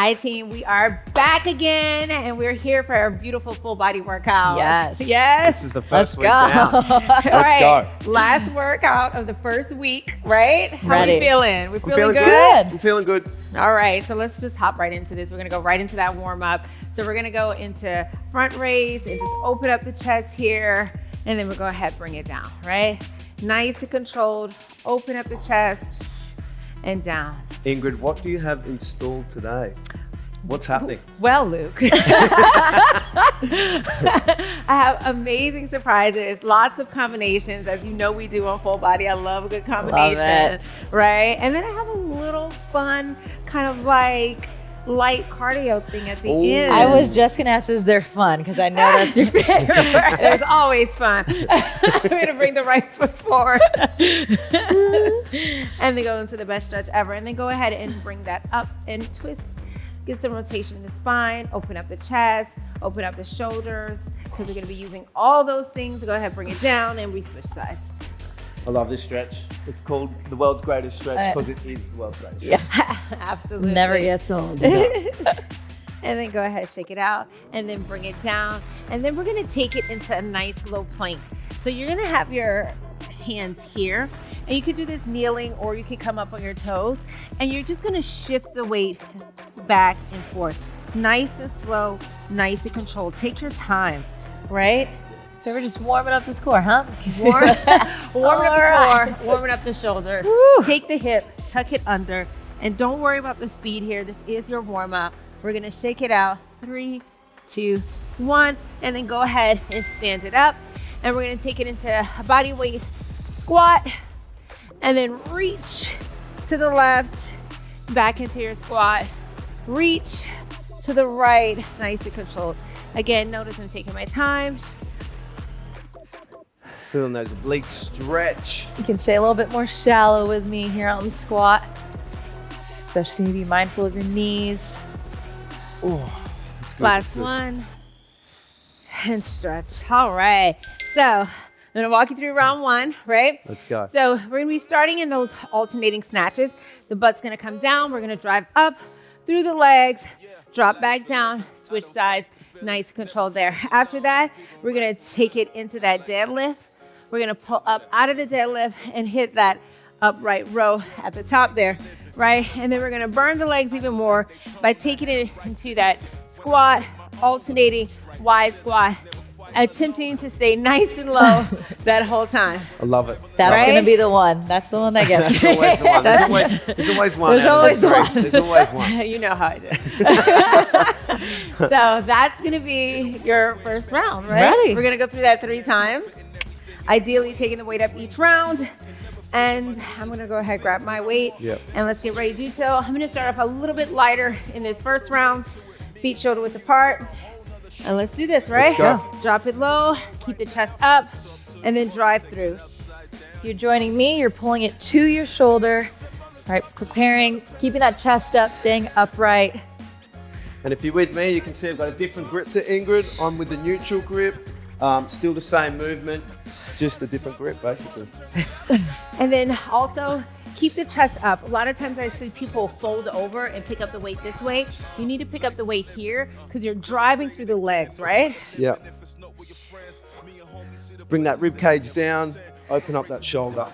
Hi team, we are back again and we're here for our beautiful full body workout. Yes. Yes. This is the first week go. down. Let's All go. Last workout of the first week, right? How are we Ready. feeling? We're I'm feeling good? I'm feeling good. All right, so let's just hop right into this. We're gonna go right into that warm up. So we're gonna go into front raise and just open up the chest here. And then we'll go ahead and bring it down, right? Nice and controlled. Open up the chest and down. Ingrid, what do you have installed today? What's happening? Well, Luke, I have amazing surprises, lots of combinations. As you know, we do on full body. I love a good combination, it. right? And then I have a little fun kind of like light cardio thing at the Ooh. end. I was just gonna ask, is there fun? Because I know that's your favorite. There's always fun. I'm gonna bring the right foot forward. And then go into the best stretch ever. And then go ahead and bring that up and twist. Get some rotation in the spine, open up the chest, open up the shoulders, because we're gonna be using all those things. Go ahead, bring it down, and we switch sides. I love this stretch. It's called the world's greatest stretch because it is the world's greatest. Yeah. Absolutely. Never gets old. And then go ahead, shake it out, and then bring it down. And then we're gonna take it into a nice low plank. So you're gonna have your hands here, and you could do this kneeling, or you could come up on your toes, and you're just gonna shift the weight back and forth. Nice and slow, nice and controlled. Take your time, right? So we're just warming up this core, huh? Warming up the Alright. core, warming up the shoulders. Woo. Take the hip, tuck it under, and don't worry about the speed here. This is your warm up. We're gonna shake it out. 3, 2, 1, and then go ahead and stand it up. And we're gonna take it into a body weight squat, and then reach to the left, back into your squat. Reach to the right, nice and controlled. Again, notice I'm taking my time. Feeling those obliques stretch. You can stay a little bit more shallow with me here on the squat. Especially be mindful of your knees. Oh, that's good, Last that's good. one. And stretch. All right. So I'm gonna walk you through round one, right? Let's go. So we're gonna be starting in those alternating snatches. The butt's gonna come down. We're gonna drive up through the legs, drop back down, switch sides, nice control there. After that, we're gonna take it into that deadlift. We're gonna pull up out of the deadlift and hit that upright row at the top there, right? And then we're gonna burn the legs even more by taking it into that squat, alternating wide squat, attempting to stay nice and low that whole time. I love it. That's Right? gonna be the one. That's the one that gets That's me. always the one. There's always one. There's out of always the three. one. There's always one. You know how I do. So that's gonna be your first round, right? Ready. We're gonna go through that 3 times. Ideally taking the weight up each round. And I'm gonna go ahead, grab my weight, Yep. and let's get ready to do so. I'm gonna start off a little bit lighter in this first round. Feet shoulder width apart. And let's do this, right? Let's go. Drop it low, keep the chest up, and then drive through. If you're joining me, you're pulling it to your shoulder. All right, preparing, keeping that chest up, staying upright. And if you're with me, you can see I've got a different grip to Ingrid. I'm with the neutral grip. Still the same movement, just a different grip, basically. And then also keep the chest up. A lot of times I see people fold over and pick up the weight this way. You need to pick up the weight here because you're driving through the legs, right? Yeah. Bring that rib cage down. Open up that shoulder.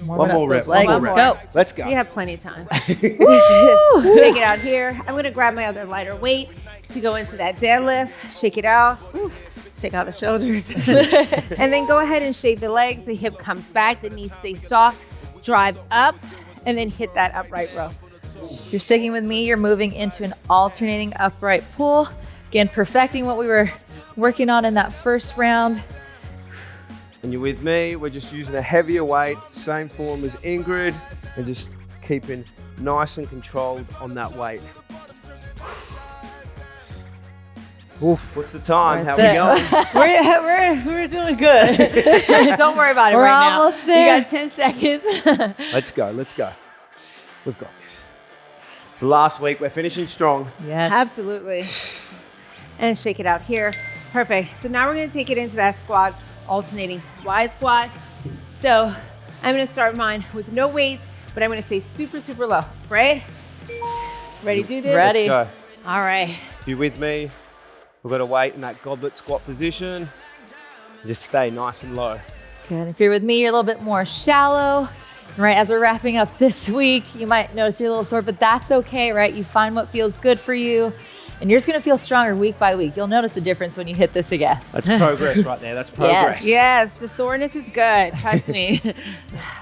One more rep. Legs. One Let's more go. rep. Let's go. We have plenty of time. Shake it out here. I'm gonna grab my other lighter weight to go into that deadlift. Shake it out. Ooh. Shake out the shoulders. And then go ahead and shave the legs. The hip comes back, the knees stay soft. Drive up and then hit that upright row. If you're sticking with me, you're moving into an alternating upright pull. Again, perfecting what we were working on in that first round. And you're with me, we're just using a heavier weight, same form as Ingrid, and just keeping nice and controlled on that weight. Oof, what's the time? How we going? We're doing good. Don't worry about it We're right now. almost there. You got 10 seconds. Let's go, let's go. We've got this. It's the last week, we're finishing strong. Yes. Absolutely. And shake it out here. Perfect. So now we're going to take it into that squat, alternating wide squat. So I'm going to start mine with no weights, but I'm going to stay super, super low, right? Ready to do this? Ready. Let's go. All right. If you're with me, we've got to wait in that goblet squat position. Just stay nice and low. Good. If you're with me, you're a little bit more shallow. Right, as we're wrapping up this week, you might notice you're a little sore, but that's okay, right? You find what feels good for you, and you're just gonna feel stronger week by week. You'll notice a difference when you hit this again. That's progress right there. That's progress. Yes, the soreness is good. Trust me.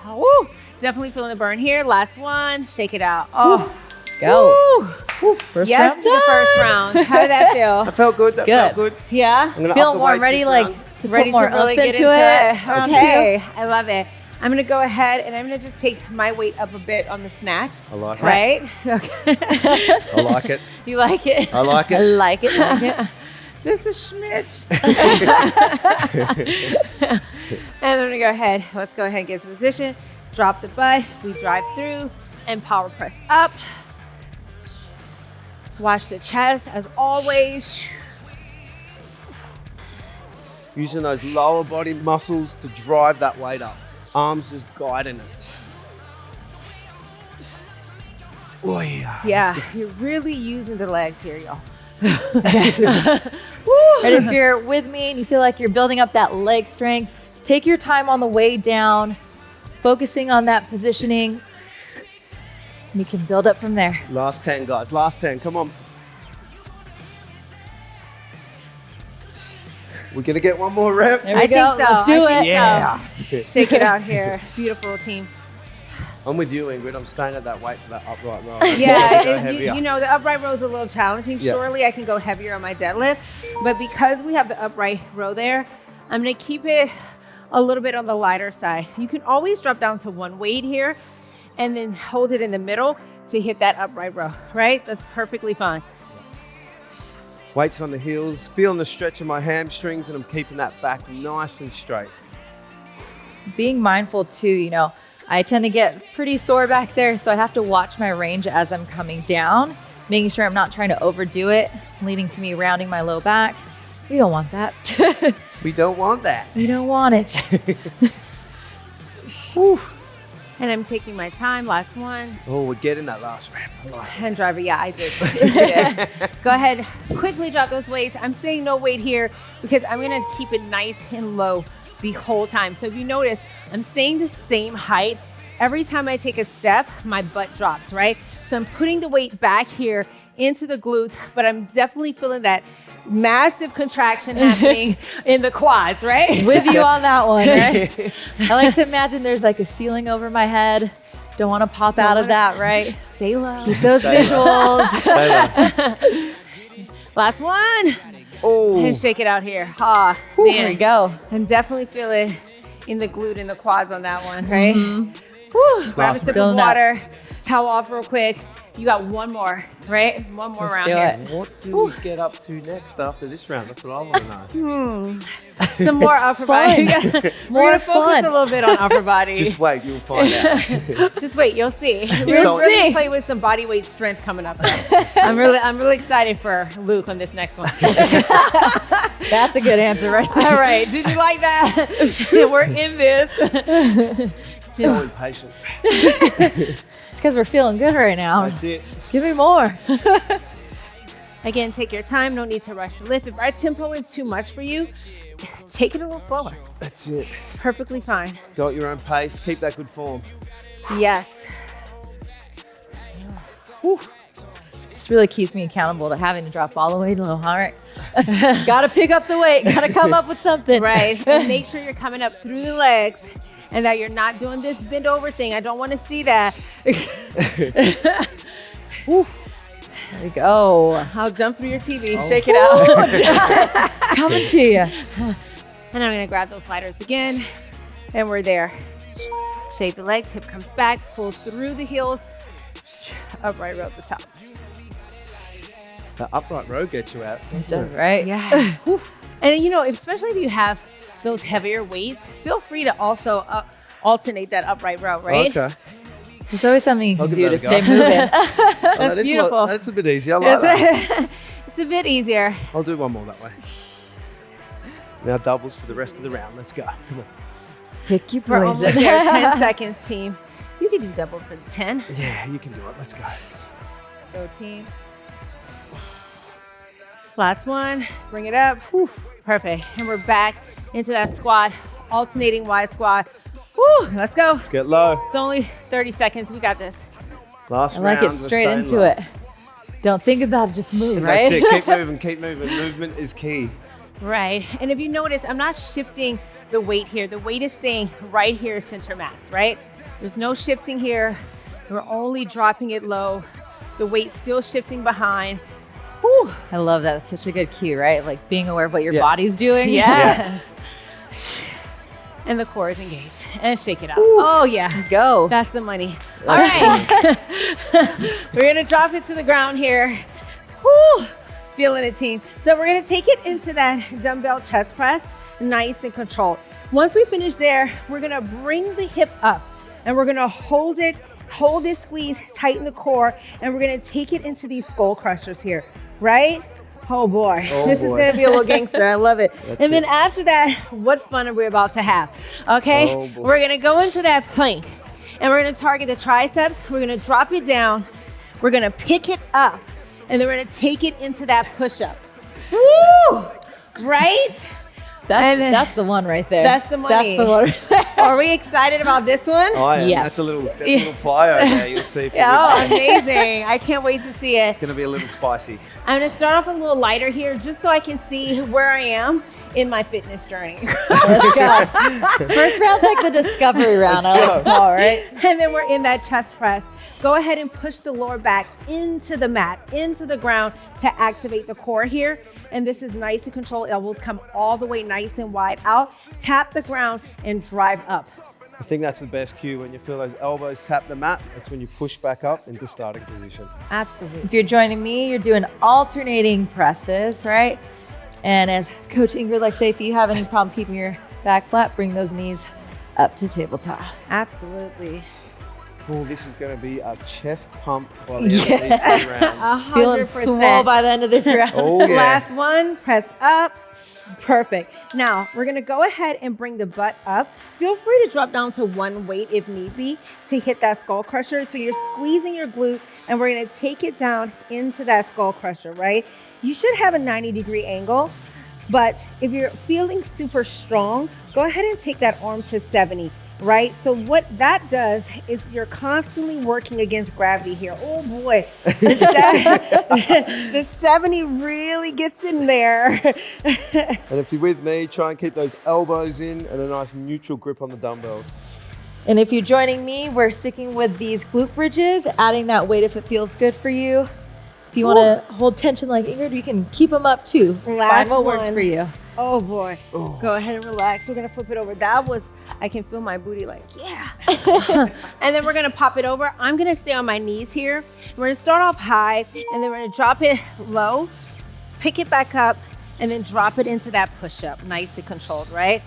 Woo! Definitely feeling the burn here. Last one. Shake it out. Oh, Go. Woo. First Yes round to the done. first round. How did that feel? That felt good. That felt good. Yeah. I'm gonna Feel up the more weights ready, this like round. to Ready put more to really oomph get into it. Round Okay, two. I love it. I'm gonna go ahead and I'm gonna just take my weight up a bit on the snatch. I like it. Right? Okay. I like it. You like it? I like I it. like it. Like it. Just a schmitch. And I'm gonna go ahead. Let's go ahead and get to position. Drop the butt. We drive through and power press up. Watch the chest as always. Using those lower body muscles to drive that weight up. Arms just guiding it. Oh yeah. Yeah, you're really using the legs here, y'all. And if you're with me and you feel like you're building up that leg strength, take your time on the way down, focusing on that positioning. And you can build up from there. Last 10, guys. Last 10. Come on. We're gonna get one more rep. There we I go. think so. Let's do I it. think Yeah. Shake it out here. Beautiful team. I'm with you, Ingrid. I'm staying at that weight for that upright row. Yeah, Go and heavier. you know, the upright row is a little challenging. Yeah. Surely I can go heavier on my deadlift, but because we have the upright row there, I'm gonna keep it a little bit on the lighter side. You can always drop down to one weight here and then hold it in the middle to hit that upright row, right? That's perfectly fine. Weights on the heels, feeling the stretch of my hamstrings, and I'm keeping that back nice and straight. Being mindful too, you know, I tend to get pretty sore back there, so I have to watch my range as I'm coming down, making sure I'm not trying to overdo it, leading to me rounding my low back. We don't want that. We don't want that. We don't want it. Whew. And I'm taking my time, last one. Oh, we're getting that last rep. I like it. Hand driver, yeah, I did. Yeah. Go ahead, quickly drop those weights. I'm staying no weight here because I'm gonna keep it nice and low the whole time. So if you notice, I'm staying the same height. Every time I take a step, my butt drops, right? So I'm putting the weight back here into the glutes, but I'm definitely feeling that massive contraction happening in the quads, right? With you on that one, right? I like to imagine there's like a ceiling over my head. Don't want to pop out of that, right? Stay low. Keep those Stay visuals. Last one. Oh, And shake it out here. Ah, There man. we go. And definitely feel it in the glute and the quads on that one, right? Woo, grab a sip of Feeling that. water, towel off real quick. You got one more, right? One more Let's round do here. it. what do we get up to next after this round? That's what I want to know. Some more upper body. We're More gonna focus fun. a little bit on upper body. Just wait, you'll find out. Just wait, you'll see. We're You'll really see. play with some body weight strength coming up. I'm really excited for Luke on this next one. That's a good answer right there. All right, did you like that? We're in this. So impatient. It's because we're feeling good right now. That's it. Give me more. Again, take your time. No need to rush the lift. If our tempo is too much for you, take it a little slower. That's it. It's perfectly fine. Go at your own pace. Keep that good form. Yes. This really keeps me accountable to having to drop all the way low. All right. Gotta pick up the weight. Gotta come up with something. Right. And make sure you're coming up through the legs and that you're not doing this bend over thing. I don't want to see that. There we go. I'll jump through your TV. Shake it out. Coming to you. And I'm going to grab those sliders again. And we're there. Shake the legs. Hip comes back. Pull through the heels. Upright row at the top. The upright row gets you out. Done right. Yeah. And you know, especially if you have those heavier weights, feel free to also alternate that upright row, right? Okay. There's always something you I'll can give do that to a stay go. moving. That's beautiful. That's a bit easy. I like that. It's a bit easier. I'll do one more that way. Now doubles for the rest of the round. Let's go. Come on. Pick your We're almost poison. there. 10 seconds, team. You can do doubles for the 10. Yeah, you can do it. Let's go. go, team. Last one, bring it up. Whew, perfect. And we're back into that squat, alternating Y squat. Whew, let's go. Let's get low. It's only 30 seconds. We got this. Last I like round, it we're straight staying into low. it. Don't think about it, just move, And right? That's it. Keep moving, keep moving. Movement is key. Right. And if you notice, I'm not shifting the weight here. The weight is staying right here, center mass, right? There's no shifting here. We're only dropping it low. The weight's still shifting behind. Whew. I love that. It's such a good cue, right? Like being aware of what your Yeah. body's doing. Yes. And the core is engaged. And shake it out. Oh, yeah. Go. That's the money. All right. We're going to drop it to the ground here. Woo. Feeling it, team. So we're going to take it into that dumbbell chest press, nice and controlled. Once we finish there, we're going to bring the hip up and we're going to hold this squeeze, tighten the core, and we're going to take it into these skull crushers here, right? Oh boy, Oh this boy. is going to be a little gangster. I love it. That's and then it. after that, what fun are we about to have? Okay, Oh boy. we're going to go into that plank and we're going to target the triceps. We're going to drop it down. We're going to pick it up and then we're going to take it into that push-up. Woo! Right? That's the one right there. That's the money. That's the one right there. Are we excited about this one? Oh, yeah. Yes. That's a little plyo there. You'll see. If you're Oh, with me. amazing. I can't wait to see it. It's going to be a little spicy. I'm going to start off a little lighter here just so I can see where I am in my fitness journey. Let's go. First round's like the discovery round. I like to call, right? And then we're in that chest press. Go ahead and push the lower back into the mat, into the ground to activate the core here. And this is nice and controlled. Elbows come all the way nice and wide out. Tap the ground and drive up. I think that's the best cue. When you feel those elbows tap the mat, that's when you push back up into starting position. Absolutely. If you're joining me, you're doing alternating presses, right? And as Coach Ingrid likes to say, if you have any problems keeping your back flat, bring those knees up to tabletop. Absolutely. Oh, this is going to be a chest pump by the end of these 3 rounds. Feeling 100%. swole by the end of this round. Oh, yeah. Last one, press up. Perfect. Now we're gonna go ahead and bring the butt up. Feel free to drop down to one weight if need be to hit that skull crusher. So you're squeezing your glute and we're gonna take it down into that skull crusher, right? You should have a 90-degree angle, but if you're feeling super strong, go ahead and take that arm to 70. Right? So what that does is you're constantly working against gravity here. Oh boy, the 70 really gets in there. And if you're with me, try and keep those elbows in and a nice neutral grip on the dumbbells. And if you're joining me, we're sticking with these glute bridges, adding that weight if it feels good for you. If you want to hold tension like Ingrid, you can keep them up too. Last Find what works one. for you. Oh boy. Oh. Go ahead and relax. We're gonna flip it over. I can feel my booty like, yeah. And then we're gonna pop it over. I'm gonna stay on my knees here. We're gonna start off high and then we're gonna drop it low, pick it back up, and then drop it into that push-up. Nice and controlled, right?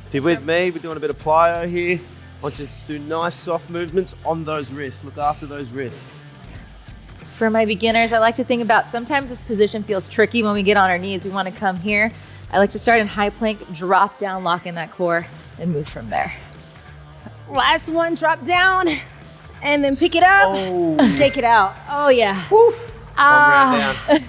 If you're with me, we're doing a bit of plyo here. I want you to do nice soft movements on those wrists. Look after those wrists. For my beginners, I like to think about sometimes this position feels tricky when we get on our knees. We want to come here. I like to start in high plank, drop down, lock in that core, and move from there. Last one, drop down, and then pick it up, Oh, take it out. Oh yeah. one round down.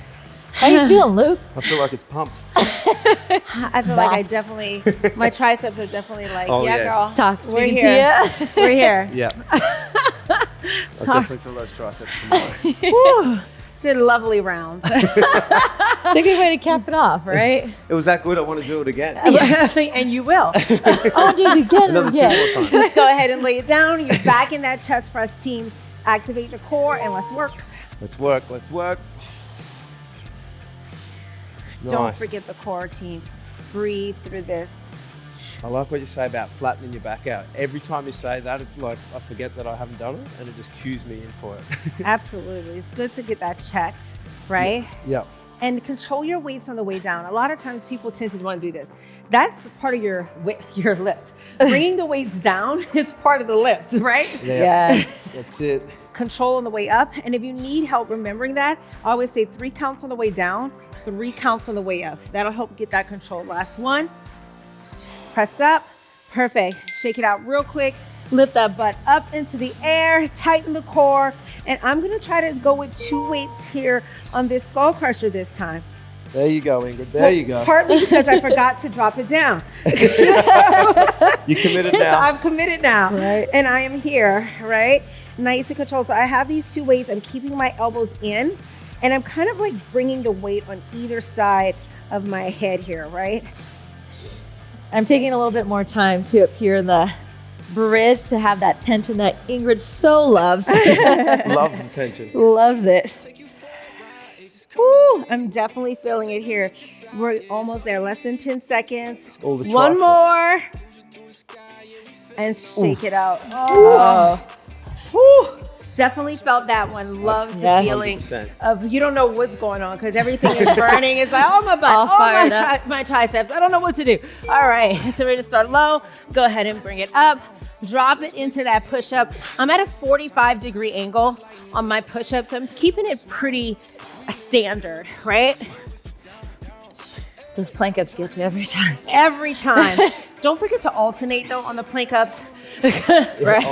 How you feeling, Luke? I feel like it's pumped. I feel like I Max. definitely, my triceps are definitely like, Oh, yeah, yeah. girl. Talk, We're speaking here. to you. We're here. Yeah. I definitely feel those triceps tomorrow. Woo. It's a lovely round. It's a good way to cap it off, right? It was that good, I want to do it again. And you will. I'll do it again and Another 2 again. more times. Let's go ahead and lay it down. You're back in that chest press, team. Activate the core and let's work. Let's work, let's work. Don't Nice. forget the core, team. Breathe through this. I like what you say about flattening your back out. Every time you say that, it's like I forget that I haven't done it and it just cues me in for it. Absolutely. It's good to get that check, right? Yeah. And control your weights on the way down. A lot of times people tend to want to do this. That's part of your lift. Bringing the weights down is part of the lift, right? Yes. That's it. Control on the way up. And if you need help remembering that, I always say 3 counts on the way down, 3 counts on the way up. That'll help get that control. Last one. Press up. Perfect. Shake it out real quick. Lift that butt up into the air. Tighten the core. And I'm gonna try to go with 2 weights here on this skull crusher this time. There you go, Ingrid. There you go. Partly because I forgot to drop it down. You committed So now. I'm committed now. Right. And I am here, right? Nice and controlled. So I have these 2 weights. I'm keeping my elbows in, and I'm kind of like bringing the weight on either side of my head here, right? I'm taking a little bit more time to up here in the bridge to have that tension that Ingrid so loves. Loves the tension. Loves it. Woo, I'm definitely feeling it here. We're almost there, less than 10 seconds. All the One triceps. more. And shake it out. Oh, Woo. Definitely felt that one. Love the Yes. feeling 100%. of you don't know what's going on because everything is burning. It's like, oh my butt, All oh fired up. my triceps. I don't know what to do. All right, so we're gonna start low. Go ahead and bring it up. Drop it into that push-up. I'm at a 45-degree angle on my push-ups. I'm keeping it pretty standard, right? those plank ups get you every time. Every time. Don't forget to alternate though on the plank ups. Right.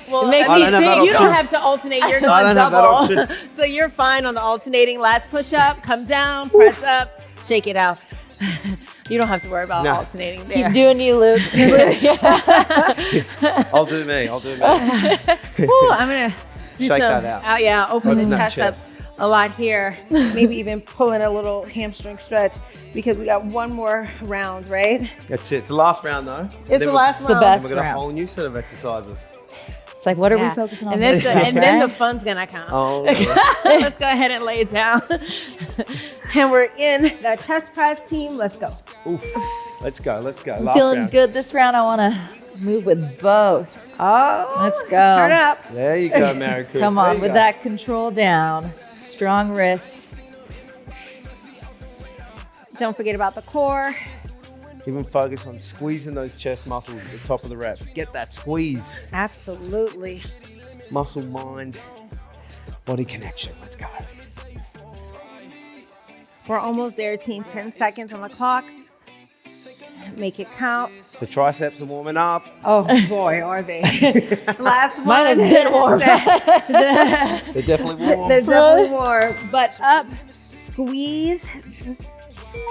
Well, It makes I you don't have that think you don't option. have to alternate. You're I going don't have that double. option. So you're fine on the alternating. Last push up, come down, press up, shake it out. You don't have to worry about No. alternating there. keep doing you, Luke. I'll do me. I'll do me. Woo, I'm gonna do Shake some. that out. Oh yeah, open Open the that chest up chest. a lot here. Maybe even pulling a little hamstring stretch because we got one more round, right? That's it. It's the last round though. It's the last It's the round. best. We've got a round. whole new set of exercises. It's like, what are we Yeah. focusing on? And then, this and week, then the right? fun's gonna come. Oh, Let's go ahead and lay it down. And we're in the chest press team. Let's go. oof. Let's go. Let's go. I'm Last feeling round. good this round. I want to move with both. Oh, Let's go. Turn up. There you go, Maricris. Come There on, you with go. that control down. Strong wrists. Don't forget about the core. Even focus on squeezing those chest muscles at the top of the rep. Get that squeeze. Absolutely. Muscle, mind, body connection. Let's go. We're almost there, team. 10 seconds on the clock. Make it count. The triceps are warming up. Oh boy, are they? Last one. Might have been warm. They're definitely warm. They're definitely warm. Butt up, squeeze,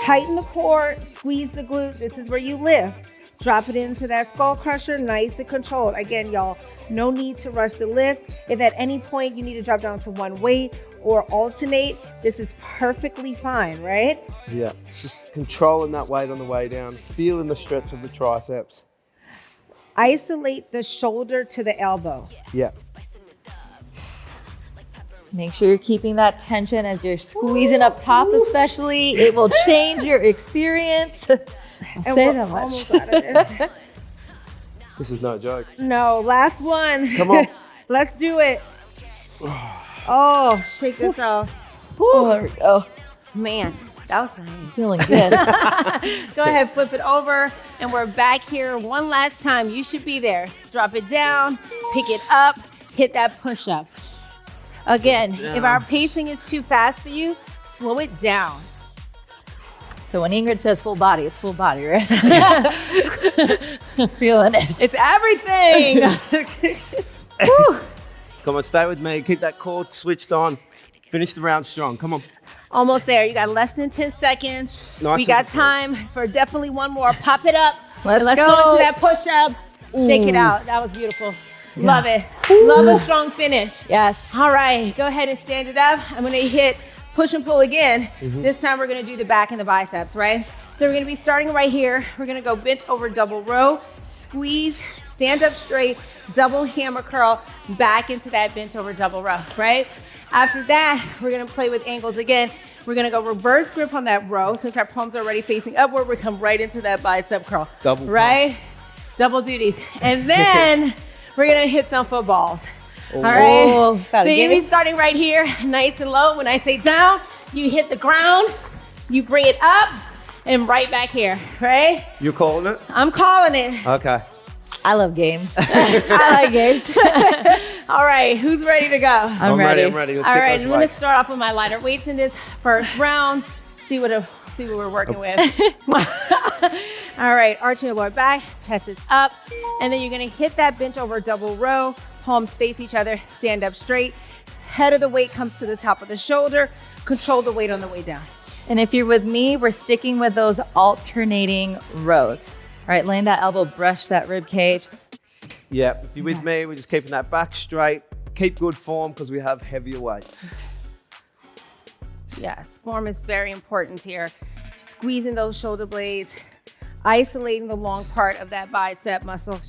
tighten the core, squeeze the glute. This is where you lift. Drop it into that skull crusher, nice and controlled. Again, y'all, no need to rush the lift. If at any point you need to drop down to one weight or alternate, this is perfectly fine, right? Yeah. Just controlling that weight on the way down. Feeling the stretch of the triceps. Isolate the shoulder to the elbow. Yeah. Make sure you're keeping that tension as you're squeezing up top, especially. It will change your experience. I'll And say we're that much. almost out of this. This is no joke. No, last one. Come on. Let's do it. Oh, shake this off. Oh, there we go. Man, that was nice. Feeling good. Go ahead, flip it over, and we're back here one last time. You should be there. Drop it down, pick it up, hit that push up. Again, if our pacing is too fast for you, slow it down. So when Ingrid says full body, it's full body, right? Feeling it. It's everything. Woo. Come on, stay with me. Keep that core switched on. Finish the round strong. Come on. Almost there. You got less than 10 seconds. Nice We got and controlled. time for definitely one more. Pop it up. Let's And go. go into that push up. Shake it out. That was beautiful. Love it. Love a strong finish. Yes. All right, go ahead and stand it up. I'm gonna hit push and pull again. This time we're gonna do the back and the biceps, right? So we're gonna be starting right here. We're gonna go bench over double row, squeeze, stand up straight, double hammer curl, back into that bench over double row, right? After that, we're gonna play with angles again. We're gonna go reverse grip on that row. Since our palms are already facing upward, we come right into that bicep curl. Double right? Double duties. And then we're gonna hit some footballs. All right. Oh, So gotta you're get it. starting right here, nice and low. When I say down, you hit the ground, you bring it up, and right back here, right? You're calling it? I'm calling it. Okay. I love games. I like games. All right, who's ready to go? I'm ready. I'm ready. Let's All get right, those I'm gonna weights. start off with my lighter weights in this first round. See what we're working with. All right, arching your lower back, chest is up, and then you're gonna hit that bench over double row, palms face each other, stand up straight. Head of the weight comes to the top of the shoulder. Control the weight on the way down. And if you're with me, we're sticking with those alternating rows. All right, laying that elbow, brush that rib cage. Yeah, if you're with me, we're just keeping that back straight. Keep good form because we have heavier weights. Yes, form is very important here. Squeezing those shoulder blades, isolating the long part of that bicep muscle.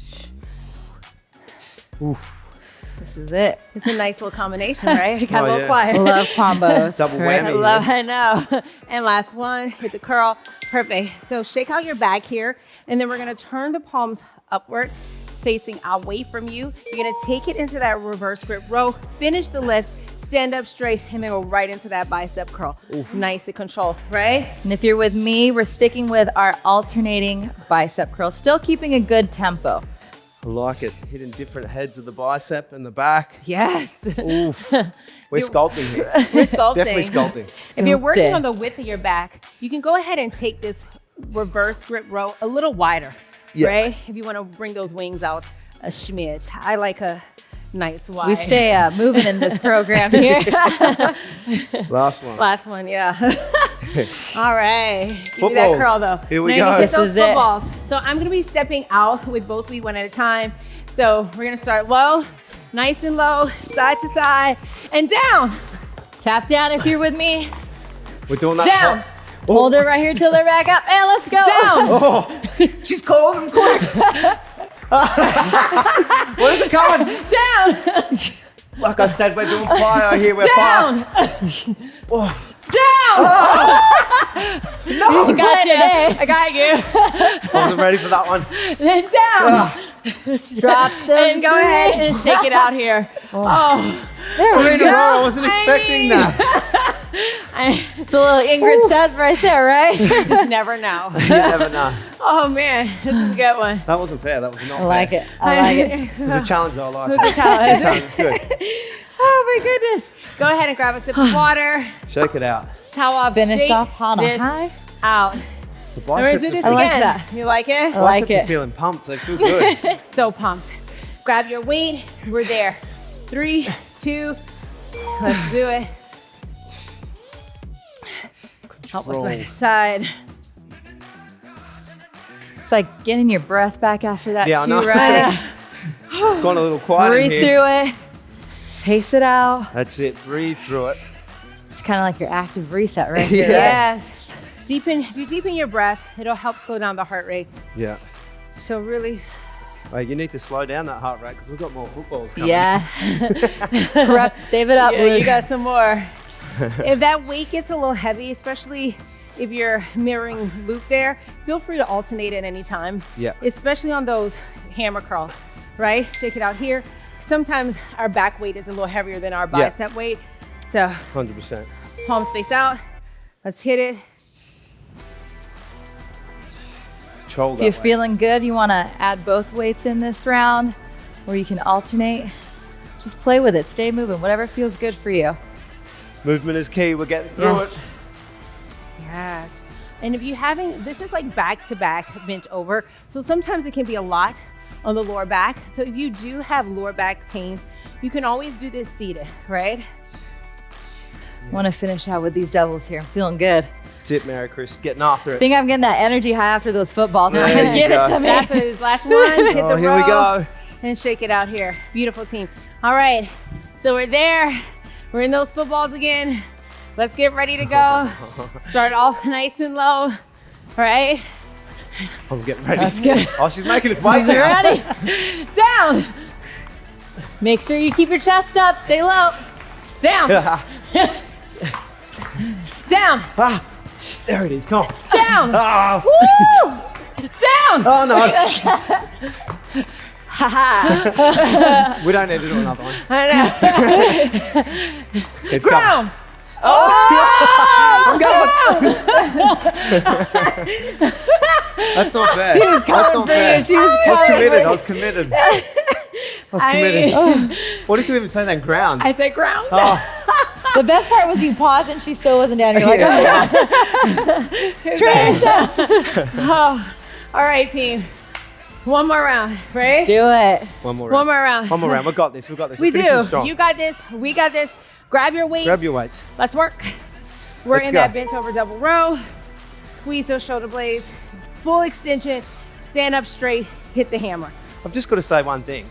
Oof. This is it. It's a nice little combination, right? It got a little yeah. quiet. Love combos. Double right? whammy. I know. And last one, hit the curl. Perfect. So shake out your back here, and then we're gonna turn the palms upward, facing away from you. You're gonna take it into that reverse grip row, finish the lift, stand up straight, and then go right into that bicep curl. Oof. Nice and controlled, right? And if you're with me, we're sticking with our alternating bicep curl, still keeping a good tempo. I like it. Hitting different heads of the bicep and the back. Yes. Oof. We're sculpting here. We're sculpting. Definitely sculpting. If you're working Sculpted. on the width of your back, you can go ahead and take this reverse grip row a little wider, Yeah. right? If you want to bring those wings out a smidge. I like a nice wide. We stay moving in this program here. Last one. Last one, yeah. All right. Give me that Footballs. curl though. Here we Now go. you get This those is it. footballs. So I'm gonna be stepping out with both feet one at a time. So we're gonna start low, nice and low, side to side, and down. Tap down if you're with me. We're doing that. Down. Oh. Hold it right here till they're back up. And let's go. Down. Oh, she's calling them quick. What is it coming? Down. Like I said, we're doing fire here. We're Down. fast. Oh. Down. No. You got you there. I got you. I wasn't ready for that one. Then down. Drop them. And go ahead and shake it out here. Oh. There we Three in a go. row. I wasn't expecting that. It's a little Ingrid says right there, right? Just never know. You never know. Oh man, this is a good one. That wasn't fair. That was not I fair. like it. I like it. It was a challenge. I like It was a challenge. It's good. Oh my goodness. Go ahead and grab a sip of water. Shake it out. Towel up. Finish shake off on a this high. out. The We're gonna do this I like again. that. You like it? I like biceps are it. feeling pumped. They feel good. So pumped. Grab your weight. We're there. 3, 2. Let's do it. Help us by the side. It's like getting your breath back after that Yeah, I too, know. right? It's gone a little quiet in Breathe here. through it. Pace it out. That's it. Breathe through it. It's kind of like your active reset right Yeah. there. Yes. If you deepen your breath, it'll help slow down the heart rate. Yeah. So really, Wait, you need to slow down that heart rate because we've got more footballs coming. Yes. Prep, save it up. yeah, Luke. you got some more. If that weight gets a little heavy, especially if you're mirroring Luke there, feel free to alternate at any time. Yeah. Especially on those hammer curls, right? Shake it out here. Sometimes our back weight is a little heavier than our Yeah. bicep weight. So 100%. palms face out. Let's hit it. Control If that you're way. feeling good, you want to add both weights in this round, or you can alternate. Just play with it. Stay moving. Whatever feels good for you. Movement is key. We're getting through Yes. it. Yes. And if you haven't, this is like back to back bent over. So sometimes it can be a lot on the lower back. So if you do have lower back pains, you can always do this seated, right? Want to finish out with these doubles here. I'm feeling good. That's it, Maricris. Getting after I it. think I'm getting that energy high after those footballs. There Just you give it go. to me. That's his last one. Hit Oh, the here row we go. and shake it out here. Beautiful team. All right. So we're there. We're in those footballs again. Let's get ready to go. Start off nice and low. All right. I'm getting ready. That's good. Oh, she's making us wait Is it now. ready? Down. Make sure you keep your chest up. Stay low. Down. Down. Ah, there it is. Come on. Down. Ah. Woo! Down. Oh, no. Haha. We don't need to do another one. I know. It's coming. Ground. Oh! I'm going. That's not fair. She was That's coming not for you. fair. She was I was coming committed. for I you. was committed. I was committed. What did you even say then? Ground. I said ground. Oh, The best part was you paused and she still wasn't down. You're like, yeah. trainer says. Oh. All right, team. One more round, right? Let's do it. One more One round. more round. One more round. We got this. We got this. We We're finishing do. strong. You got this. We got this. Grab your weights. Grab your weights. Let's work. We're Let's in go. that bent over double row. Squeeze those shoulder blades. Full extension. Stand up straight. Hit the hammer. I've just got to say one thing.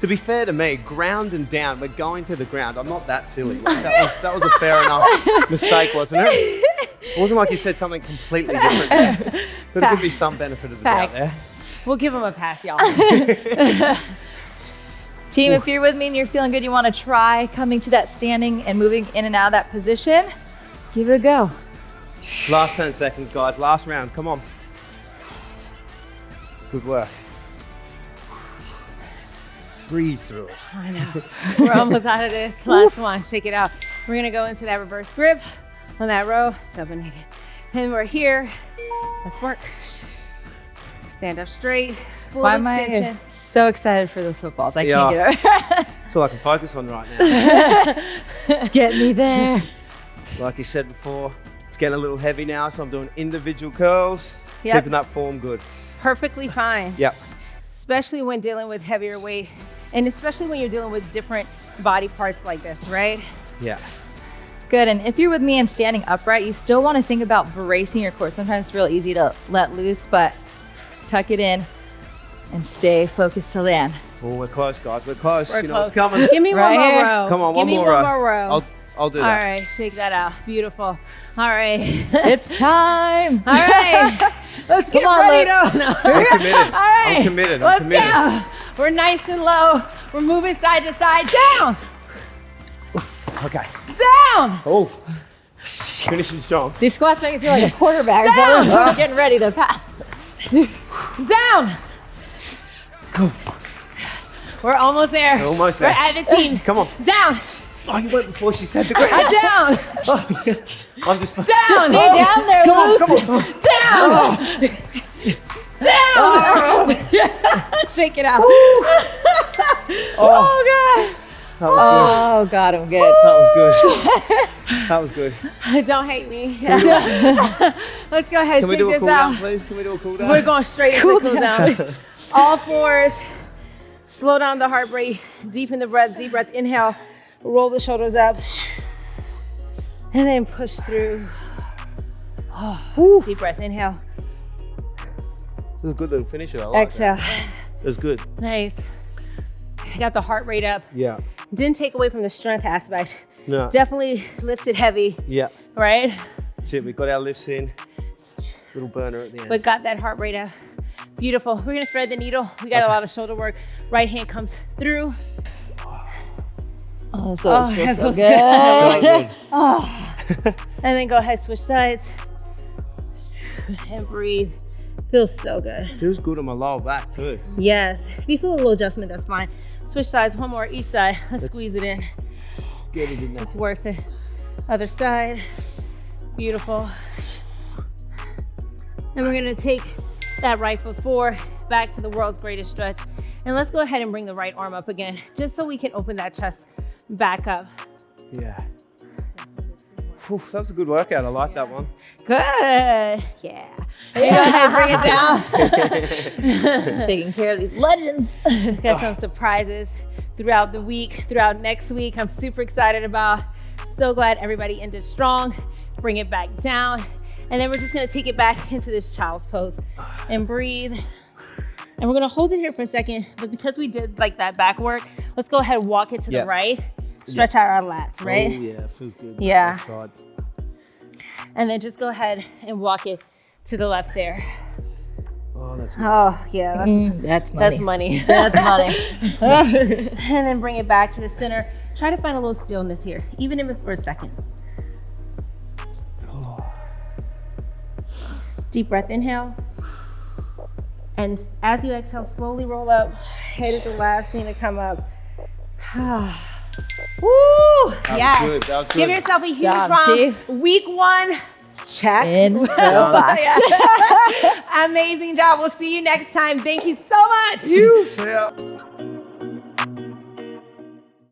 To be fair to me, ground and down, we're going to the ground. I'm not that silly. Like, that was a fair enough mistake, wasn't it? It wasn't like you said something completely different there. But it could be some benefit of the doubt Facts. there. We'll give them a pass, y'all. Team, if you're with me and you're feeling good, you want to try coming to that standing and moving in and out of that position, give it a go. Last 10 seconds, guys. Last round. Come on. Good work. Breathe through it. I know. We're almost out of this. Last one. Shake it out. We're going to go into that reverse grip on that row. Subinated. And we're here. Let's work. Stand up straight. Full Why am extension. I so excited for those footballs? I can't get over. That's all I can focus on right now. Get me there. Like you said before, it's getting a little heavy now, so I'm doing individual curls, Yep. keeping that form good. Perfectly fine. Yep. Especially when dealing with heavier weight. And especially when you're dealing with different body parts like this, right? Yeah. Good, and if you're with me and standing upright, you still want to think about bracing your core. Sometimes it's real easy to let loose, but tuck it in and stay focused till the end. Oh, we're close, guys. We're close. We're you know close. what's coming. Give me Right one more here. row. Come on, Give one me more one row. more row. I'll do All that. right, shake that out. Beautiful. All right. It's time. All right. Let's get Come on, ready Luke. to. No. I'm committed. All right. I'm committed. I'm Let's committed. go. We're nice and low. We're moving side to side. Down. Okay. Down. Oh, finishing strong. These squats make me feel like a quarterback. So I'm getting ready to pass. Down. We're almost there. We're almost We're there. at the team. Come on. Down. Oh, you went before she said the ground. Down. I'm just. Down. Just stay down there, Luke. Come on. Down. Down. Shake it out. Oh, That was Oh, God, I'm good. good. That was good. That was good. God. Don't hate me. Let's go ahead and Can we shake do a this cool out. down, please? Can we do a cool down? We're going straight into cool down. All fours. Slow down the heart rate. Deepen the breath. Deep breath. Inhale. Roll the shoulders up. And then push through. Deep breath. Inhale. This is a good little finisher. I like Exhale. that. It was good. Nice. Got the heart rate up. Yeah. Didn't take away from the strength aspect. No. Definitely lifted heavy, Yeah. right? That's it. We've got our lifts in. Little burner at the end. But got that heart rate up. Beautiful. We're gonna thread the needle. We got a lot of shoulder work. Right hand comes through. Oh, this always feels that so feels good. So good. And then go ahead, switch sides. And breathe. Feels so good. Feels good on my lower back too. Yes. If you feel a little adjustment, that's fine. Switch sides, one more each side. Let's squeeze it in. Get it in there. It's worth it. Other side. Beautiful. And we're gonna take that right foot forward, back to the world's greatest stretch. And let's go ahead and bring the right arm up again, just so we can open that chest back up. Yeah. Whew, that was a good workout. I like that one. Good. Yeah. Go ahead, bring it down. Taking care of these legends. Got some surprises throughout the week, throughout next week. I'm super excited about. So glad everybody ended strong. Bring it back down. And then we're just gonna take it back into this child's pose and breathe. And we're gonna hold it here for a second, but because we did like that back work, let's go ahead and walk it to the right. Stretch out our lats, right? Oh yeah, feels good. Yeah. Left side. And then just go ahead and walk it to the left there. Oh, that's nice. Oh yeah, That's money. that's money. That's money. And then bring it back to the center. Try to find a little stillness here, even if it's for a second. Deep breath, inhale. And as you exhale, slowly roll up. Head is the last thing to come up. Woo! That was good. That was good. Give yourself a huge Job, round. T. Week 1, check. In the box. Amazing job. We'll see you next time. Thank you so much. See ya.